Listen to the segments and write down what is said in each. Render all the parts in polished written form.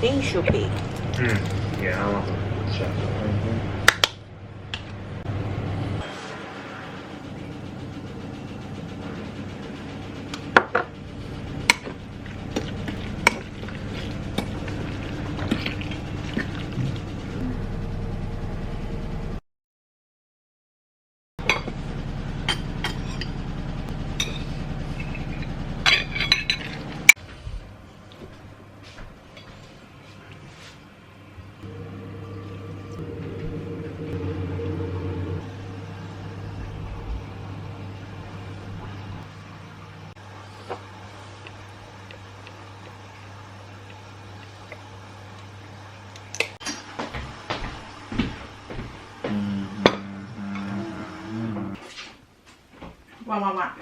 think it should be. Yeah, I'll have to check that. Wow.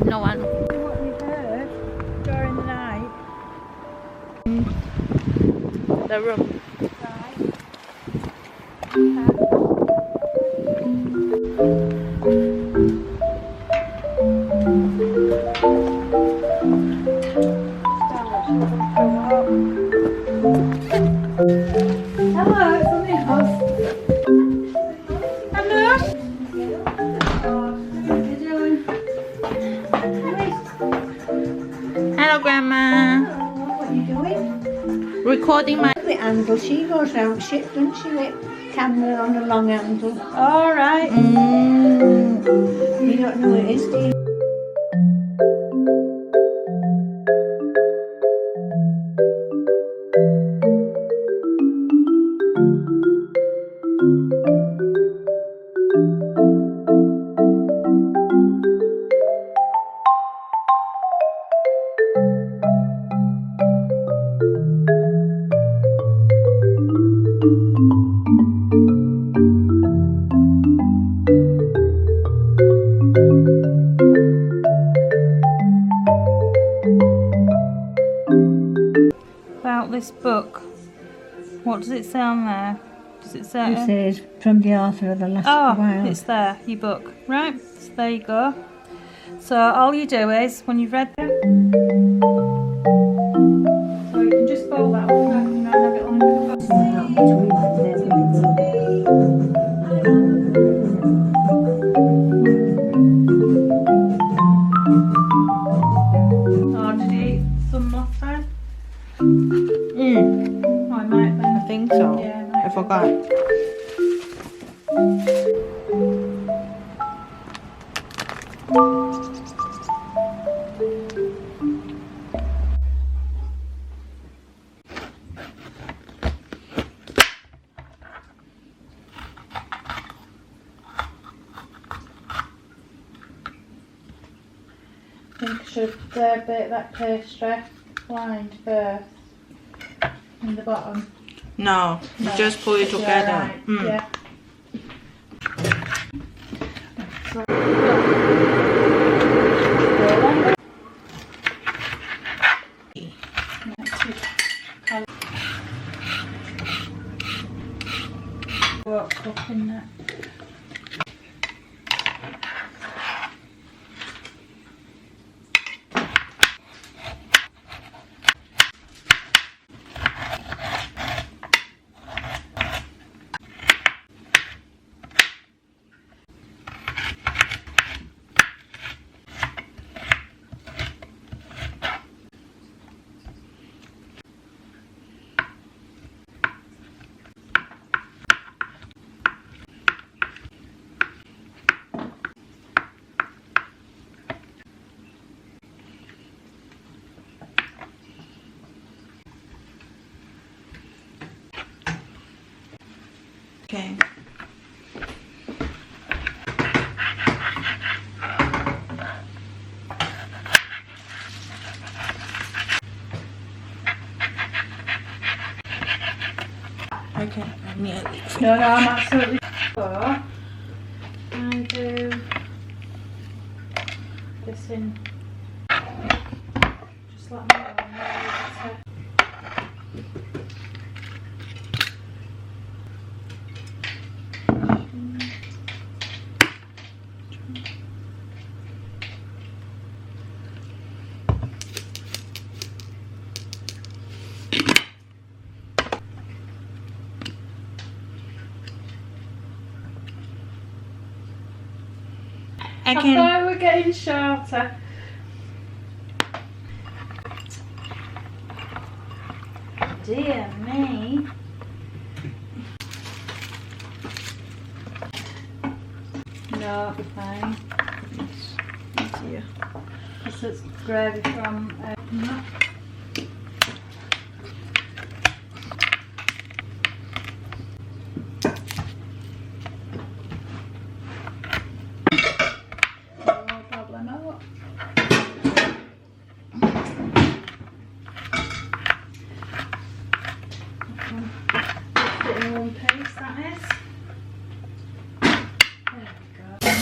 No one. What we heard during the night. The room. Right. Hello, it's on the house. Hello. How you doing? Hello, Grandma. What are you doing? Recording my. The handle, she goes out shit, doesn't she, with camera on a long handle? Alright. You don't know what it is, do you? What does it say on there? Does it say? It says from the author of the last while. It's there, your book. Right, so there you go. So all you do is, when you've read them, so you can just fold that up and have it on the book. Oh, did he eat some last time? Oh, I might have been. I think so. Yeah, I forgot. I think I should bake that pastry lined first in the bottom. No, you just put it together. Right. Yeah. Work up in there. Okay. Okay, I'm nearly finished. No, I'm absolutely sure. I do this in. Just let me know. I I can. thought we were getting shorter. Dear me. No, it'll be fine. It's here. This is gravy from no. No problem at all. Put it in one piece, that is. There we go.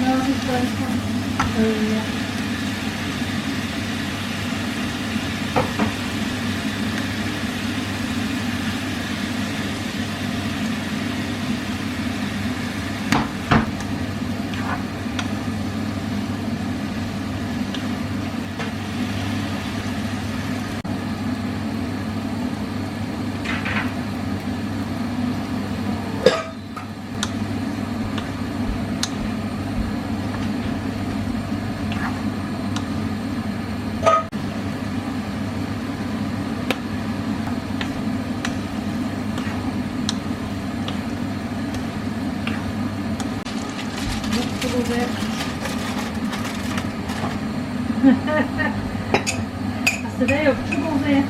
No, he's going from. Oh, yeah. Bit. That's the day of trouble there.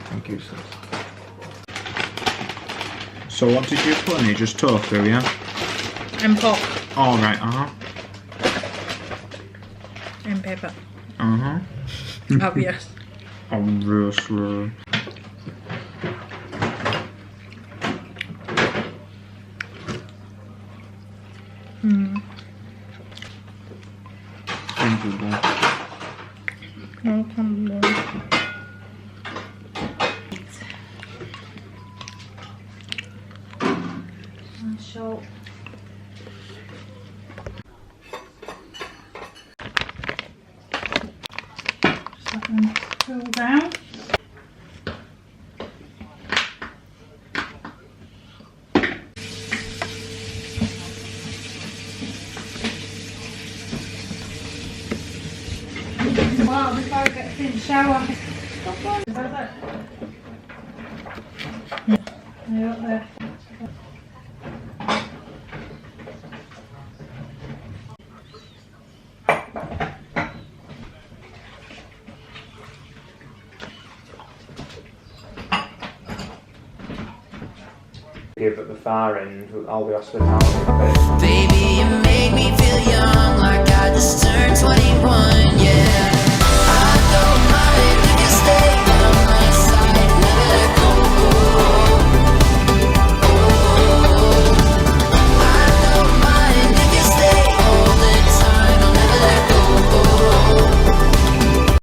Thank you, sis. So what did you put in it? Just tofu, yeah? And pork. All right, uh-huh. And pepper. Uh-huh. Obvious. Obviously. Thank you, boy. Welcome, boy. So. Cool down. Wow, before I get in the shower. Stop on. Yeah, up there. Give at the far end with all the hospitality. Baby, you make me feel young, like I just turned 21, yeah.